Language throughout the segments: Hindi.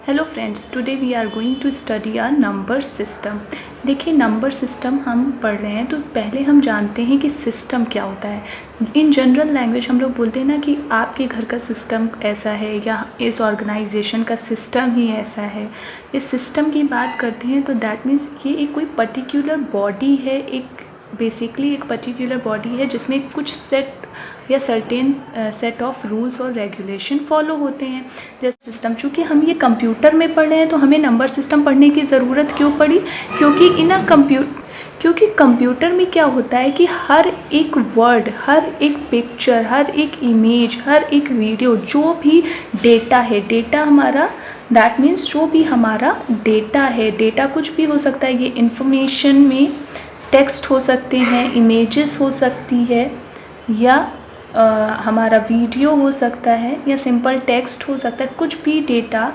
Hello friends, today we are going to study our number system. देखिए, नंबर सिस्टम हम पढ़ रहे हैं तो पहले हम जानते हैं कि सिस्टम क्या होता है। इन जनरल लैंग्वेज हम लोग बोलते हैं ना कि आपके घर का सिस्टम ऐसा है या इस ऑर्गेनाइजेशन का सिस्टम ही ऐसा है। इस सिस्टम की बात करते हैं तो दैट मीन्स ये एक कोई पर्टिकुलर बॉडी है, एक बेसिकली एक पर्टिकुलर बॉडी है जिसमें कुछ सेट या सर्टेन सेट ऑफ रूल्स और रेगुलेशन फॉलो होते हैं। जैसे सिस्टम, चूँकि हम ये कंप्यूटर में पढ़ रहे हैं तो हमें नंबर सिस्टम पढ़ने की ज़रूरत क्यों पड़ी? क्योंकि कंप्यूटर में क्या होता है कि हर एक वर्ड, हर एक पिक्चर, हर एक इमेज, हर एक वीडियो, जो भी डेटा है, डेटा हमारा दैट मीन्स जो भी हमारा डेटा है, डेटा कुछ भी हो सकता है। ये इंफॉर्मेशन में टेक्स्ट हो सकते हैं, इमेजेस हो सकती है, या हमारा वीडियो हो सकता है, या सिंपल टेक्स्ट हो सकता है। कुछ भी data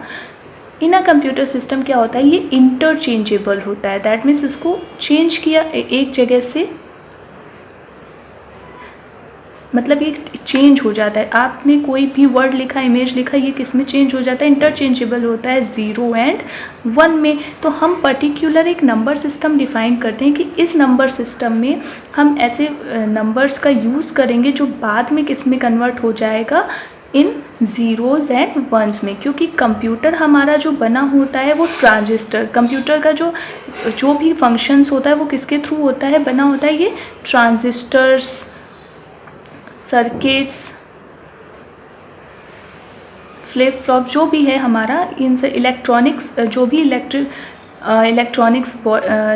in a computer system क्या होता है, ये इंटरचेंजेबल होता है। दैट मीन्स उसको चेंज किया एक जगह से, मतलब ये चेंज हो जाता है। आपने कोई भी वर्ड लिखा, इमेज लिखा, ये किस में चेंज हो जाता है? इंटरचेंजेबल होता है 0 एंड 1 में। तो हम पर्टिकुलर एक नंबर सिस्टम डिफाइन करते हैं कि इस नंबर सिस्टम में हम ऐसे नंबर्स का यूज़ करेंगे जो बाद में किस में कन्वर्ट हो जाएगा, इन ज़ीरोज़ एंड वंस में। क्योंकि कंप्यूटर हमारा जो बना होता है वो ट्रांजिस्टर, कंप्यूटर का जो भी फंक्शंस होता है वो किसके थ्रू होता है, बना होता है? ये ट्रांजिस्टर्स, सर्किट्स, फ्लिप फ्लॉप, जो भी है हमारा, इनसे इलेक्ट्रॉनिक्स, जो भी इलेक्ट्रॉनिक्स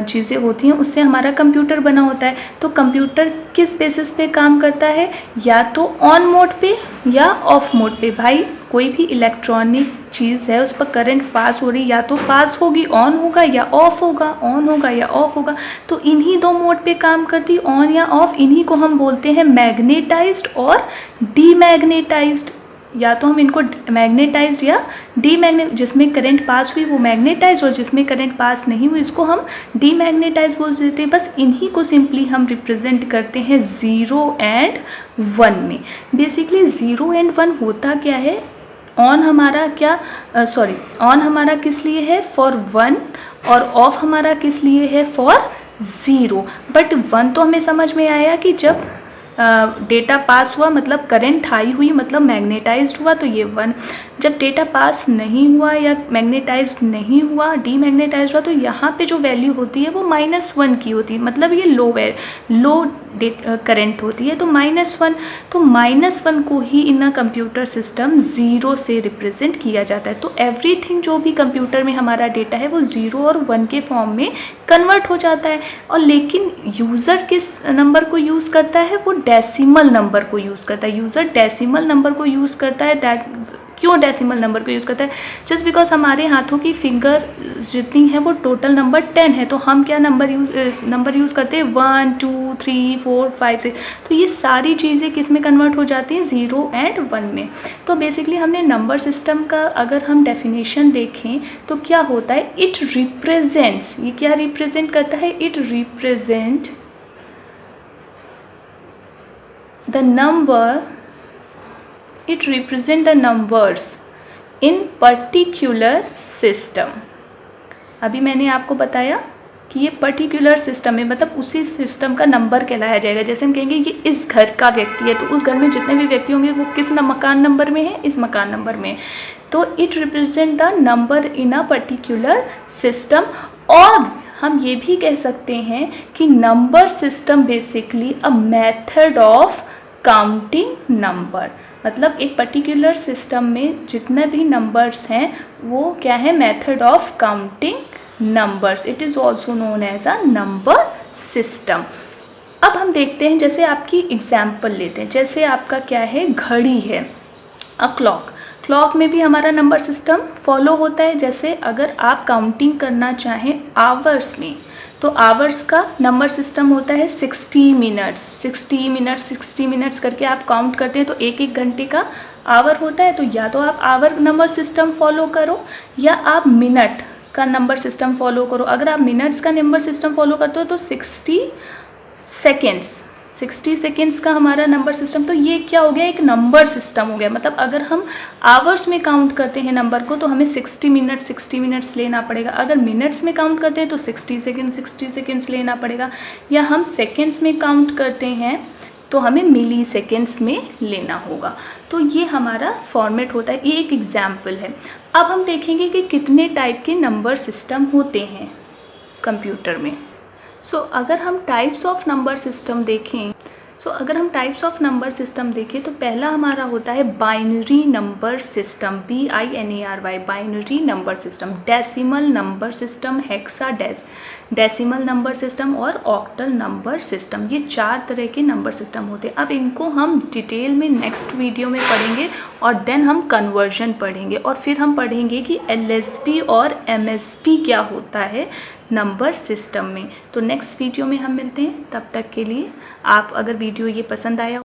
चीज़ें होती हैं उससे हमारा कंप्यूटर बना होता है। तो कंप्यूटर किस बेसिस पे काम करता है? या तो ऑन मोड पे या ऑफ मोड पे। भाई, कोई भी इलेक्ट्रॉनिक चीज़ है उस पर करंट पास हो रही, या तो पास होगी, ऑन होगा या ऑफ होगा, ऑन होगा या ऑफ होगा। तो इन्हीं दो मोड पे काम करती, ऑन या ऑफ। इन्हीं को हम बोलते हैं मैग्नेटाइज्ड और डीमैग्नेटाइज्ड। या तो हम इनको मैग्नेटाइज्ड या डीमैग्नेट, जिसमें करंट पास हुई वो मैग्नेटाइज्ड, और जिसमें करंट पास नहीं हुई इसको हम डीमैग्नेटाइज्ड बोल देते हैं। बस इन्हीं को सिंपली हम रिप्रेजेंट करते हैं 0 एंड 1 में। बेसिकली 0 एंड 1 होता क्या है? ऑन हमारा ऑन हमारा किस लिए है? फॉर 1, और ऑफ हमारा किस लिए है? फॉर 0। बट 1 तो हमें समझ में आया कि जब डेटा पास हुआ मतलब करंट हाई हुई मतलब मैग्नेटाइज्ड हुआ, तो ये 1। जब डेटा पास नहीं हुआ या मैग्नेटाइज्ड नहीं हुआ, डीमैग्नेटाइज्ड हुआ, तो यहाँ पे जो वैल्यू होती है वो -1 की होती है। मतलब ये लो करंट होती है, तो -1। तो -1 को ही इन अ कंप्यूटर सिस्टम 0 से रिप्रेजेंट किया जाता है। तो एवरीथिंग जो भी कंप्यूटर में हमारा डेटा है वो 0 और 1 के फॉर्म में कन्वर्ट हो जाता है। और लेकिन यूज़र किस नंबर को यूज़ करता है? वो डेसिमल नंबर को यूज़ करता है। यूज़र डेसिमल नंबर को यूज़ करता है। क्यों डेसिमल नंबर को यूज़ करता है? जस्ट बिकॉज हमारे हाथों की फिंगर जितनी है वो टोटल नंबर 10 है, तो हम क्या नंबर यूज़ करते हैं? 1 2 3 4 5 6। तो ये सारी चीज़ें किस में कन्वर्ट हो जाती हैं? 0 एंड 1 में। तो बेसिकली हमने नंबर सिस्टम का अगर हम डेफिनेशन देखें तो क्या होता है? इट रिप्रेजेंट्स, ये क्या रिप्रेजेंट करता है? It represent the numbers in particular system। अभी मैंने आपको बताया कि ये पर्टिकुलर सिस्टम है, मतलब उसी सिस्टम का नंबर कहलाया जाएगा। जैसे हम कहेंगे कि इस घर का व्यक्ति है, तो उस घर में जितने भी व्यक्ति होंगे वो किस मकान नंबर में है? इस मकान नंबर में। तो it represent the number in a particular system. और हम ये भी कह सकते हैं कि number system basically a method of counting number. मतलब एक पर्टिकुलर सिस्टम में जितने भी नंबर्स हैं वो क्या है? Method of counting numbers. It is also known as a number system. अब हम देखते हैं, जैसे आपकी एग्जाम्पल लेते हैं। जैसे आपका क्या है? घड़ी है, अ क्लॉक। क्लॉक में भी हमारा नंबर सिस्टम फॉलो होता है। जैसे अगर आप काउंटिंग करना चाहें आवर्स में, तो आवर्स का नंबर सिस्टम होता है 60 मिनट्स। 60 मिनट्स करके आप काउंट करते हैं, तो एक घंटे का आवर होता है। तो या तो आप आवर नंबर सिस्टम फॉलो करो या आप मिनट का नंबर सिस्टम फॉलो करो। अगर आप मिनट्स का नंबर सिस्टम फॉलो करते हो तो 60 सेकेंड्स 60 सेकेंड्स का हमारा नंबर सिस्टम, तो ये क्या हो गया, एक नंबर सिस्टम हो गया। मतलब अगर हम आवर्स में काउंट करते हैं नंबर को तो हमें 60 मिनट्स लेना पड़ेगा। अगर मिनट्स में काउंट करते हैं तो 60 सेकेंड्स लेना पड़ेगा। या हम सेकेंड्स में काउंट करते हैं तो हमें मिली सेकेंड्स में लेना होगा। तो ये हमारा फॉर्मेट होता है। ये एक एग्जाम्पल है। अब हम देखेंगे कि कितने टाइप के नंबर सिस्टम होते हैं कंप्यूटर में। अगर हम टाइप्स ऑफ नंबर सिस्टम देखें तो पहला हमारा होता है binary number system, BINARY, binary number system, decimal number system, decimal number system और ऑक्टल नंबर सिस्टम। ये 4 तरह के नंबर सिस्टम होते हैं। अब इनको हम डिटेल में नेक्स्ट वीडियो में पढ़ेंगे और देन हम कन्वर्जन पढ़ेंगे और फिर हम पढ़ेंगे कि LSB और MSB क्या होता है नंबर सिस्टम में। तो नेक्स्ट वीडियो में हम मिलते हैं। तब तक के लिए आप, अगर वीडियो ये पसंद आया